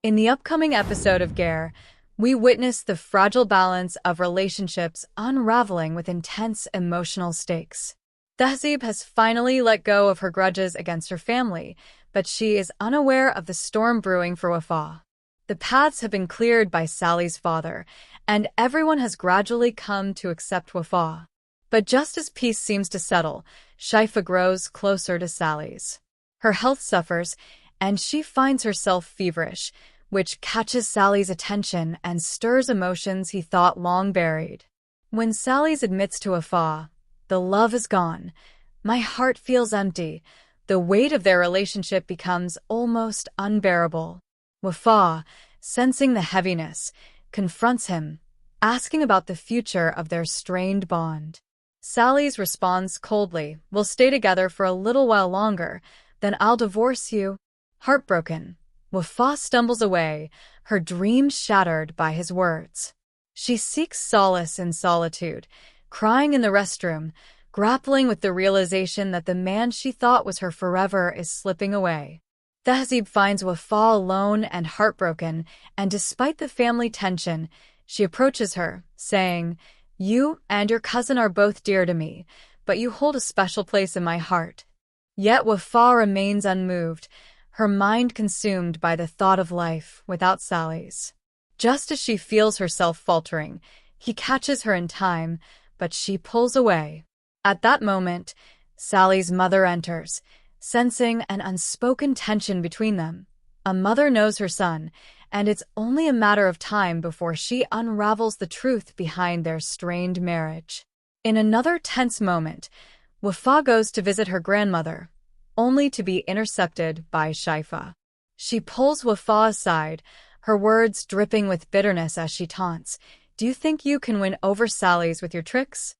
In the upcoming episode of Ghair, we witness the fragile balance of relationships unraveling with intense emotional stakes. Tehzeeb has finally let go of her grudges against her family, but she is unaware of the storm brewing for Wafa. The paths have been cleared by Sally's father, and everyone has gradually come to accept Wafa. But just as peace seems to settle, Shaifa grows closer to Sally's. Her health suffers, and she finds herself feverish, which catches Sally's attention and stirs emotions he thought long buried. When Sally's admits to Wafa, "The love is gone. My heart feels empty," the weight of their relationship becomes almost unbearable. Wafa, sensing the heaviness, confronts him, asking about the future of their strained bond. Sally's responds coldly, "We'll stay together for a little while longer, then I'll divorce you." Heartbroken, Wafa stumbles away, her dreams shattered by his words. She seeks solace in solitude, crying in the restroom, grappling with the realization that the man she thought was her forever is slipping away. Tehzeeb finds Wafa alone and heartbroken, and despite the family tension, she approaches her, saying, "You and your cousin are both dear to me, but you hold a special place in my heart." Yet Wafa remains unmoved, her mind consumed by the thought of life without Sally's. Just as she feels herself faltering, he catches her in time, but she pulls away. At that moment, Sally's mother enters, sensing an unspoken tension between them. A mother knows her son, and it's only a matter of time before she unravels the truth behind their strained marriage. In another tense moment, Wafa goes to visit her grandmother, only to be intercepted by Shaifa. She pulls Wafa aside, her words dripping with bitterness as she taunts, "Do you think you can win over Sally's with your tricks?"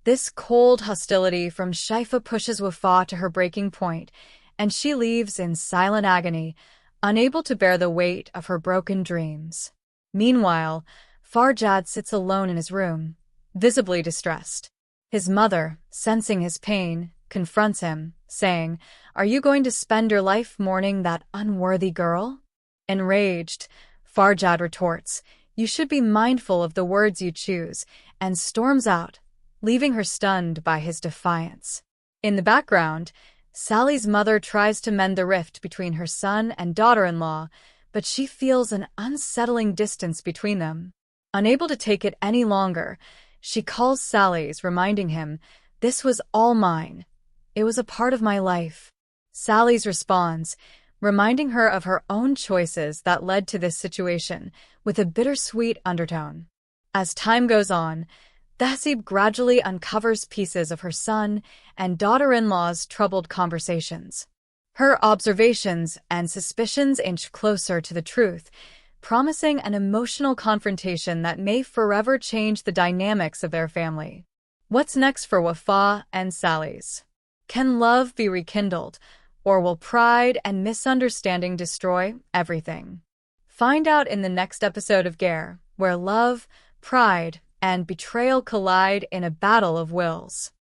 This cold hostility from Shaifa pushes Wafa to her breaking point, and she leaves in silent agony, unable to bear the weight of her broken dreams. Meanwhile, Farjad sits alone in his room, visibly distressed. His mother, sensing his pain, confronts him, saying, "Are you going to spend your life mourning that unworthy girl?" Enraged, Farjad retorts, "You should be mindful of the words you choose," and storms out, leaving her stunned by his defiance. In the background, Sally's mother tries to mend the rift between her son and daughter-in-law, but she feels an unsettling distance between them. Unable to take it any longer, she calls Sally's, reminding him, "This was all mine. It was a part of my life." Sally's responds, reminding her of her own choices that led to this situation, with a bittersweet undertone. As time goes on, Tehzeeb gradually uncovers pieces of her son and daughter-in-law's troubled conversations. Her observations and suspicions inch closer to the truth, promising an emotional confrontation that may forever change the dynamics of their family. What's next for Wafa and Sally's? Can love be rekindled, or will pride and misunderstanding destroy everything? Find out in the next episode of Ghair, where love, pride, and betrayal collide in a battle of wills.